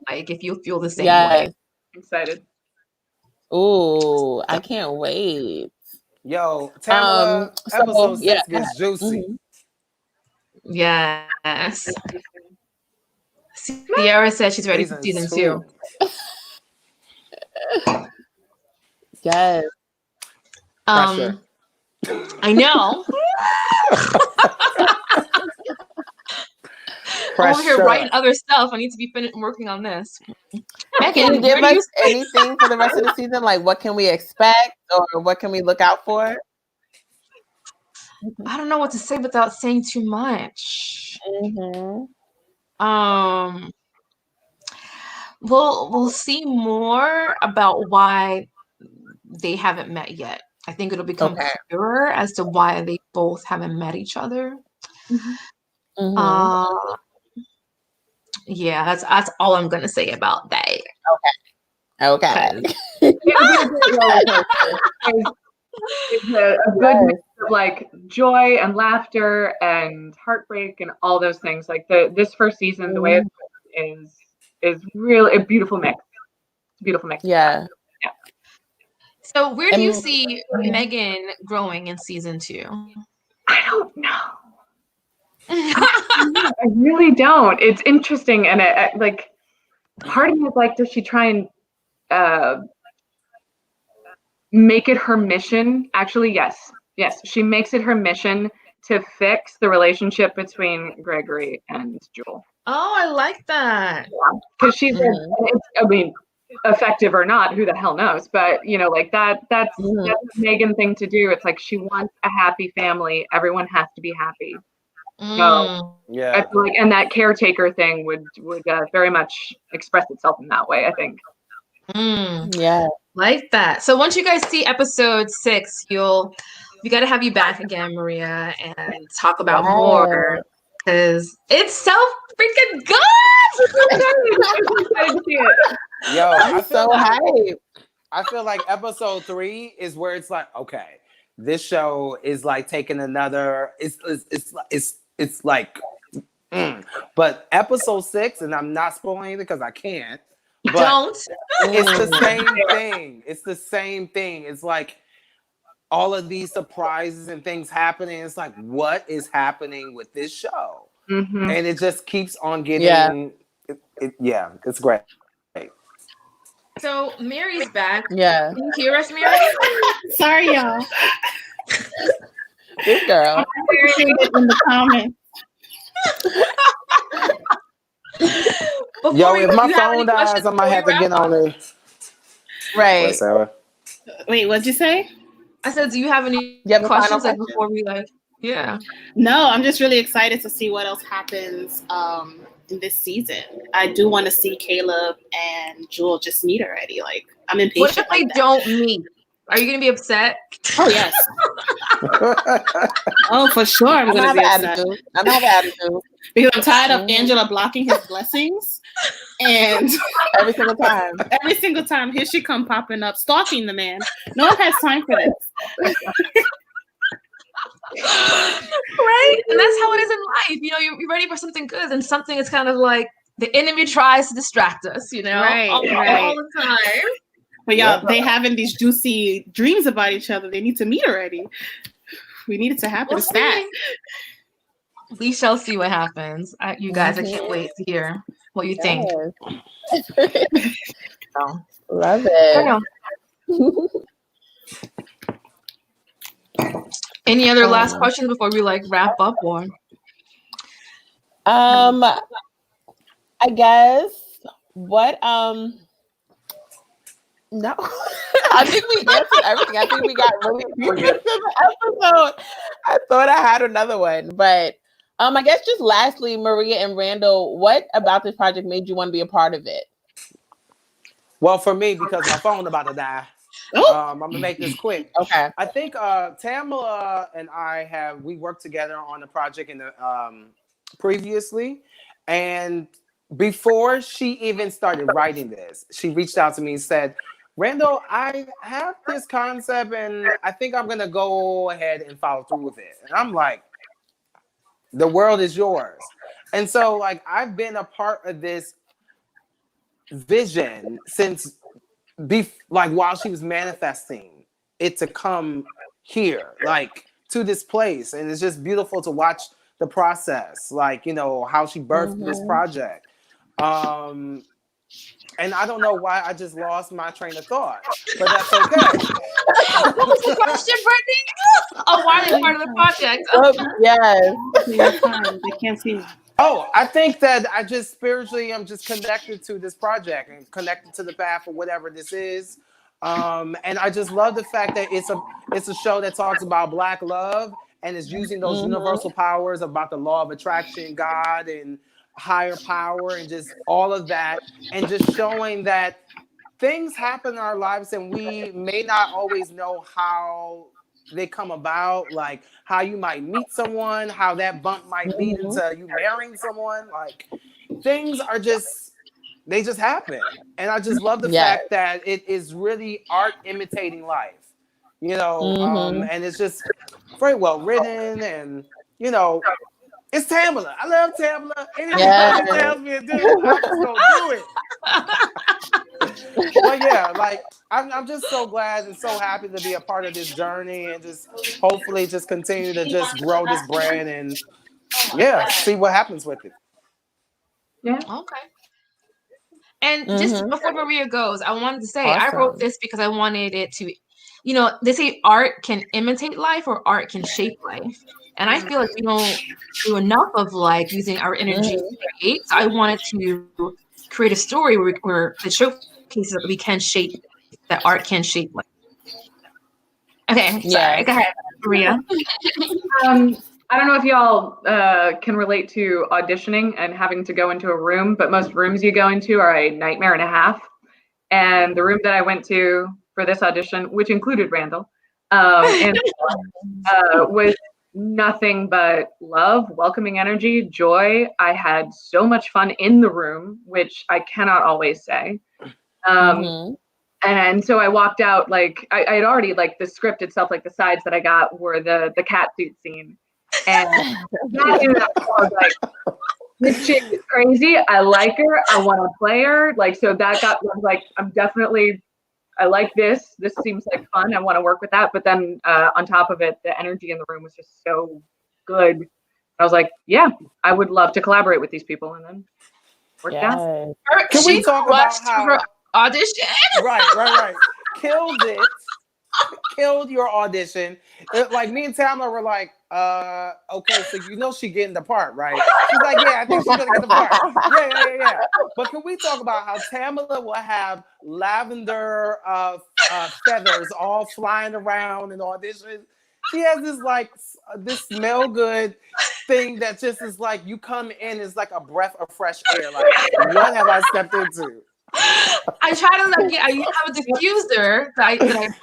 Like, if you feel the same way. Excited. Ooh, I can't wait. Yo, Tamala, episode 6 gets juicy. Yes. Sierra said she's ready for season 2. Yes. I know. Over here writing other stuff. I need to be working on this. Can you give us anything for the rest of the season? Like, what can we expect, or what can we look out for? I don't know what to say without saying too much. We'll see more about why they haven't met yet. I think it'll become clearer as to why they both haven't met each other. Yeah, that's all I'm gonna say about that. Okay. It's a good mix of like joy and laughter and heartbreak and all those things. Like this first season, the way it is really a beautiful mix. It's a beautiful mix. Yeah. So where do you see Megan growing in season 2? I don't know. I really don't. It's interesting, and I like part of me is like, does she try and make it her mission? Actually, yes, she makes it her mission to fix the relationship between Gregory and Jewel. Oh, I like that. Because she's, I mean, effective or not, who the hell knows? But like that's a Megan thing to do. It's like she wants a happy family. Everyone has to be happy. So yeah, I feel like, and that caretaker thing would very much express itself in that way, I think. Yeah, like that. So once you guys see episode 6, we got to have you back again, Maria, and talk about more, because it's so freaking good. Yo, I'm so hyped. I feel like episode 3 is where it's like, okay, this show is like taking another. It's like, but episode 6, and I'm not spoiling it because I can't. But Don't. It's the same thing. It's the same thing. It's like all of these surprises and things happening. It's like, what is happening with this show? And it just keeps on getting. Yeah, it's great. So Mary's back. Yeah. Can you hear us, Mary? Sorry, y'all. This girl. Appreciate it in the comments. Yo, if my phone dies, I might have to get on it. Right. Wait, Sarah. Wait, what'd you say? I said, do you have any You have a questions final before we Yeah. No, I'm just really excited to see what else happens in this season. I do want to see Caleb and Jewel just meet already. Like, I'm impatient. What if they don't meet? Are you gonna be upset? Oh yes. Oh, for sure. I'm gonna be upset. I'm gonna have an attitude because I'm tired of Angela blocking his blessings, and every single time, here she come popping up, stalking the man. No one has time for this. Right? And that's how it is in life. You're ready for something good, and something is kind of like the enemy tries to distract us, Right, all the time. But y'all, they having these juicy dreams about each other. They need to meet already. We need it to happen. We shall see what happens. You guys, I can't wait to hear what you think. Love it. Any other last questions before we wrap up? Or I guess what no. I think we answered everything. I think we got really deep into the episode. I thought I had another one, but I guess just lastly, Maria and Randall, what about this project made you want to be a part of it? Well, for me, because my phone about to die. I'm gonna make this quick. Okay. I think Tamala and we worked together on the project in the previously, and before she even started writing this, she reached out to me and said, Randall, I have this concept and I think I'm gonna go ahead and follow through with it. And I'm like, the world is yours. And so I've been a part of this vision since while she was manifesting it to come here, to this place. And it's just beautiful to watch the process, how she birthed this project. And I don't know why I just lost my train of thought, but that's okay. What was the question, Brittany? Oh, why are they part of the project? Yes. They can't see me. Oh, I think that I just spiritually I'm just connected to this project and connected to the path of whatever this is. And I just love the fact that it's a show that talks about Black love and is using those universal powers about the law of attraction, God, and higher power, and just all of that, and just showing that things happen in our lives and we may not always know how they come about, like how you might meet someone, how that bump might lead into you marrying someone. Things are they just happen. And I just love the fact that it is really art imitating life, and it's just very well written, and it's Tamala. I love Tamala. Anything she tells me to do, I'm just gonna do it. But yeah, I'm just so glad and so happy to be a part of this journey, and just hopefully just continue to just grow this brand and see what happens with it. Yeah. Okay. And just before Maria goes, I wanted to say I wrote this because I wanted it to, they say art can imitate life or art can shape life. And I feel like we don't do enough of using our energy to create. So I wanted to create a story where it cases that we can shape, that art can shape. Okay, sorry. Go ahead, Maria. I don't know if y'all can relate to auditioning and having to go into a room, but most rooms you go into are a nightmare and a half. And the room that I went to for this audition, which included Randall, was nothing but love, welcoming energy, joy. I had so much fun in the room, which I cannot always say. And so I walked out, like I had already, like, the script itself, like the sides that I got were the cat suit scene. And I was like, this chick is crazy. I like her. I want to play her. Like, so that was like, I like this. This seems like fun. I want to work with that. But then on top of it, the energy in the room was just so good. I was like, yeah, I would love to collaborate with these people. And then worked out. Can we talk about how audition? Right. Killed it. Killed your audition. Like, me and Tamla were like, okay, so you know she getting the part, right? She's like, yeah, I think she's gonna get the part. Yeah. But can we talk about how Tamla will have lavender feathers all flying around in auditions? She has this, like, this smell good thing that just is like, you come in, it's like a breath of fresh air. Like, what have I stepped into? I try to, like, I have a diffuser that I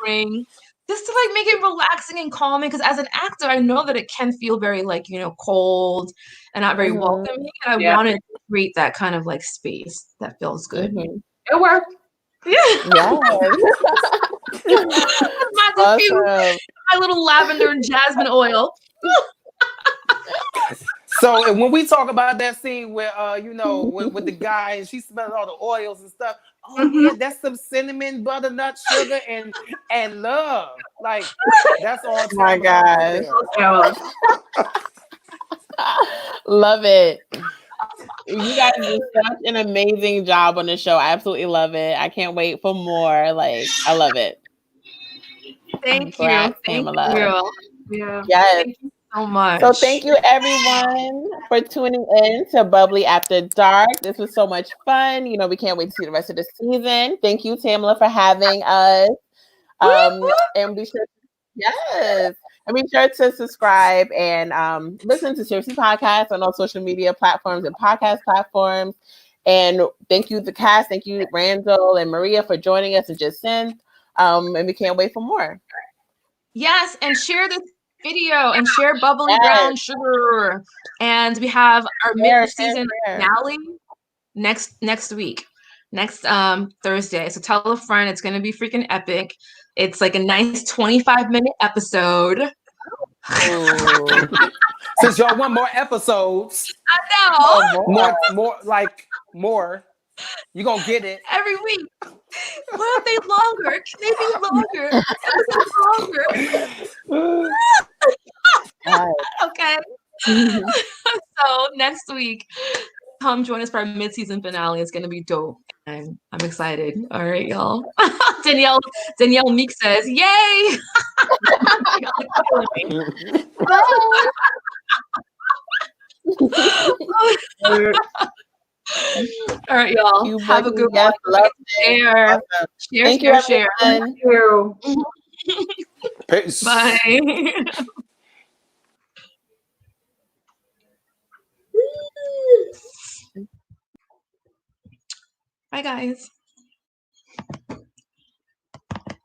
bring just to, like, make it relaxing and calming, because as an actor I know that it can feel very, like, you know, cold and not very welcoming, and I wanted to create that kind of, like, space that feels good. It worked. My diffuser, my little lavender and jasmine oil. So when we talk about that scene where with the guy and she's smelling all the oils and stuff, yeah, that's some cinnamon, butternut, sugar, and love. Like, that's all. My gosh. Love it. You guys do such an amazing job on the show. I absolutely love it. I can't wait for more. Like, I love it. Thank you. Thank you. Yeah. Yes. Thank you so much. So thank you everyone for tuning in to Bubbly After Dark. This was so much fun. You know, we can't wait to see the rest of the season. Thank you, Tamla, for having us. And be sure, and be sure to subscribe and listen to Seriously Podcast on all social media platforms and podcast platforms. And thank you, the cast. Thank you, Randall and Maria, for joining us and just send. And we can't wait for more. Yes, and share this video and share Bubbly Brown Sugar. And we have our mid-season finale next week, next Thursday. So tell a friend. It's going to be freaking epic. It's like a nice 25-minute episode. Since y'all want more episodes, I know more. You're gonna get it every week. What if they longer? Can they be longer? Okay. So next week, come join us for our mid-season finale. It's gonna be dope, and I'm excited. All right, y'all. Danielle Meek says, "Yay!" All right, y'all. Have a good one. Share. Thank you, share. Thank you. Peace. Bye. Bye, guys.